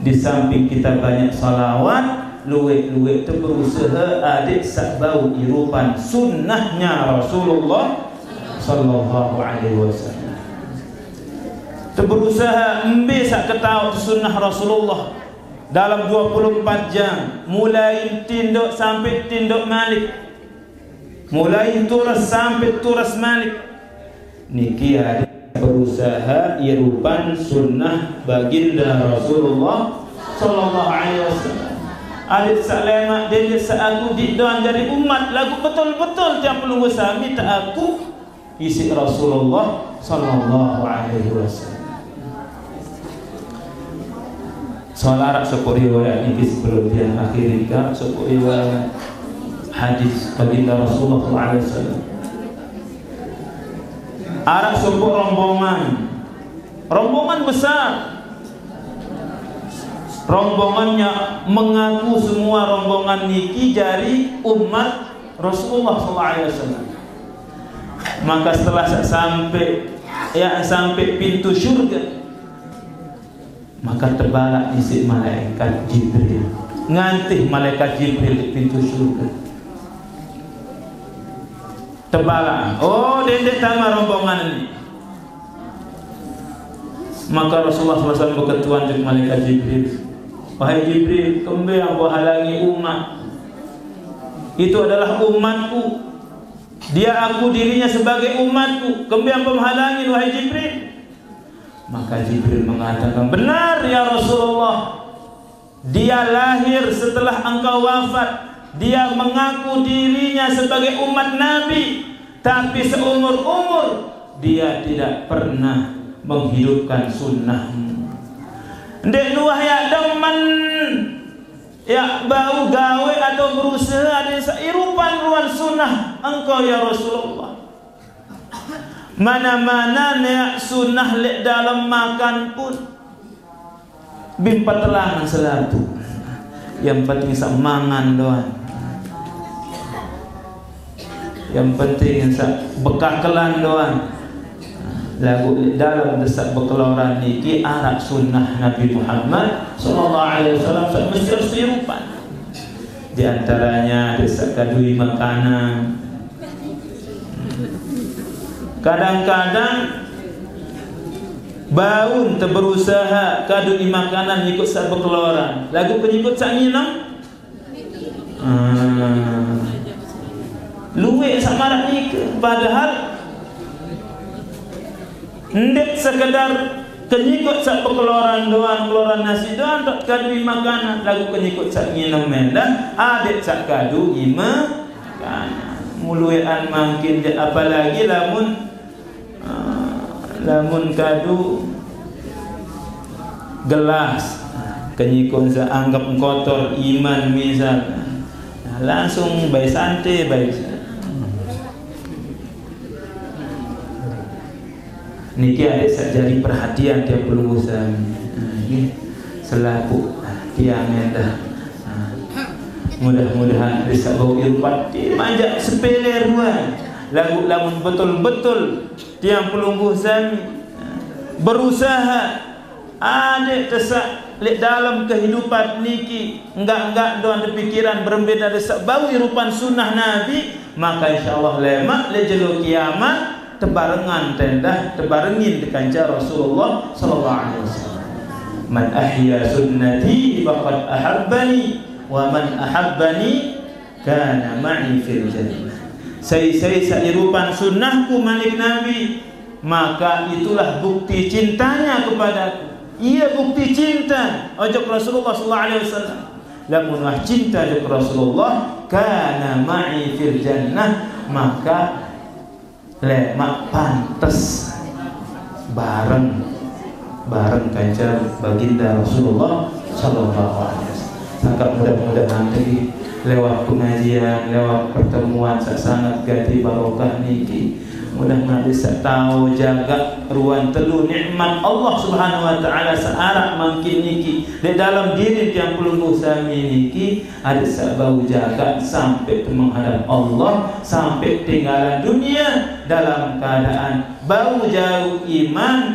di samping kita banyak salawat, luwe-luwe itu berusaha adik sak bau irupan sunnahnya Rasulullah sallallahu alaihi wasallam. Itu berusaha ambil sak ketahu sunnah Rasulullah dalam 24 jam, mulai tinduk sampai tinduk malik, mulai turas sampai turas malik. Niki adik berusaha irupan sunnah baginda Rasulullah sallallahu alaihi wasallam. Adik salema dia aku di doan dari umat lagu betul-betul tiap pelunggu sami tak aku isi Rasulullah sallallahu alaihi wasallam. Soal Arab syukur riwayat ini sebelum dia akhiri ka syukur riwayat hadis baginda Rasulullah sallallahu alaihi wasallam. Arab syukur rombongan besar. Rombongannya mengaku semua rombongan niki jari umat Rasulullah sallallahu alaihi wasallam. Maka setelah sampai pintu syurga, maka terbalak isi malaikat Jibril, ngantih malaikat Jibril di pintu syurga. Terbalak, oh dendek sama rombongan ini. Maka Rasulullah SAW berketuan dengan malaikat Jibril, wahai Jibril, kembe yang halangi umat, itu adalah umatku, dia aku dirinya sebagai umatku, kembe yang menghalangi wahai Jibril. Maka Jibril mengatakan, benar ya Rasulullah, dia lahir setelah engkau wafat, dia mengaku dirinya sebagai umat Nabi, tapi seumur-umur dia tidak pernah menghidupkan sunnahmu. Ndek nuah ya demen ya bau gawe atau berusaha ada seirupan ruan sunnah engkau ya Rasulullah. Mana-mana nek sunnah lek dalam makan pun bimpat telangan selatu. Yang penting sak mangan doang. Yang penting sak bekakelan doang. Lagu dalam desak bekeloran niki arak sunnah Nabi Muhammad sallallahu alaihi wasallam mesti seirupan. Di antaranya desak kadui makanan. Kadang-kadang baun terberusaha kadui makanan ikut sak bekeloran. Lagu penyikut sak nginam. Luwe sak marak ni padahal ndek sekedar kenyikut sak pekeloran doan, keluaran nasi doan tak kadui makanan. Lagu kenyikut sak nginam mendan adik sak kadui makanan. Muluan makin apalagi lamun kadu gelas kenyikun seanggap kotor iman misal, nah, langsung baik santai baik. Niki ada jadi perhatian tiap pelunggu sami. Ini selaku tiang dah. Mudah-mudahan bisa bawa ilpat manjak sepele ruan. Lagu lamun betul-betul tiang pelunggu sami berusaha ada tesak lek dalam kehidupan niki enggak doan pikiran berbeda desak bau irupan sunnah Nabi, maka insyaallah lemak le jelo kiamat tebarengan tendah tebarengin di kanca Rasulullah sallallahu alaihi wasallam. Man ahya sunnati faqad ahabbani wa man ahabbani kana ma'i fil jannah. Saya sairupan sunnahku malik Nabi, maka itulah bukti cintanya kepadaku. Ia bukti cinta ojo Rasulullah sallallahu alaihi wasallam. Lamun wah cinta ojo Rasulullah, kana ma'i fil jannah, maka lemak pantes bareng kanjeng baginda Rasulullah sallallahu alaihi wasallam. Sangka mudah-mudahan tadi lewat pengajian, lewat pertemuan sangat gati barokah niki, mudah-mudahan bisa tahu jaga ruang telu nikmat Allah Subhanahu wa taala searak mangkin niki di dalam diri yang pelungguh sami niki ada sabau jaga sampai menghadap Allah, sampai tinggalan dunia dalam keadaan bau jauh iman,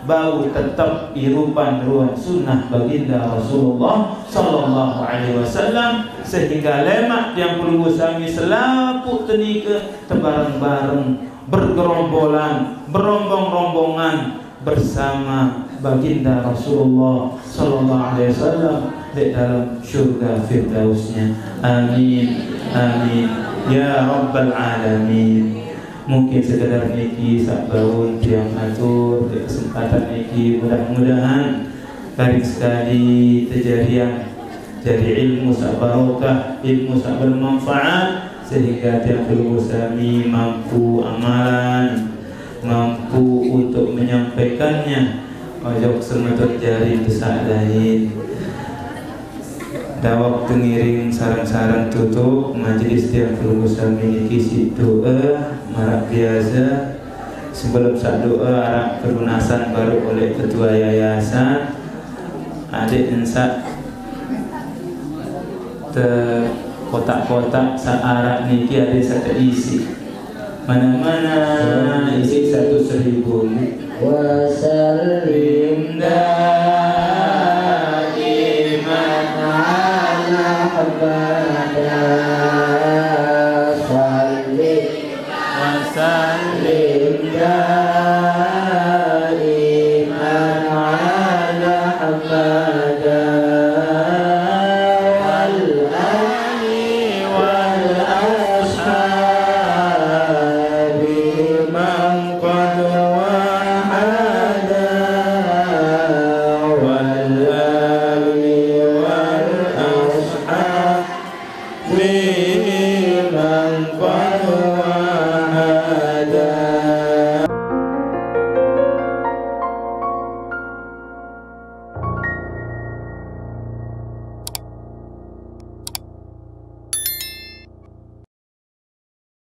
bau tetap irupan ruang sunnah baginda Rasulullah sallallahu alaihi wasallam, sehingga lemak yang pelungguh sami selaput tenika tebareng-bareng bergerombolan, berombong-rombongan bersama baginda Rasulullah sallallahu alaihi wasallam di dalam syurga firdausnya. Amin amin ya rabbal alamin. Mungkin sekedar niki sakbaun tiang atur di kesempatan niki, mudah-mudahan baik sekali terjadian jadi ilmu sak barokah, ilmu sak bermanfaat, sehingga tiap bersami mampu amalan, mampu untuk menyampaikannya. Ojo semeton jari besar lain. Dawak pengiring sarang-sarang tutup majelis tiap bersami kisi doa marak biasa. Sebelum saat doa arah pelunasan baru oleh ketua yayasan adik insak kotak-kotak searah niki ada satu isi, mana-mana isi 100.000. Wasallim daiman ala habada wasallim daiman ala habada liman qad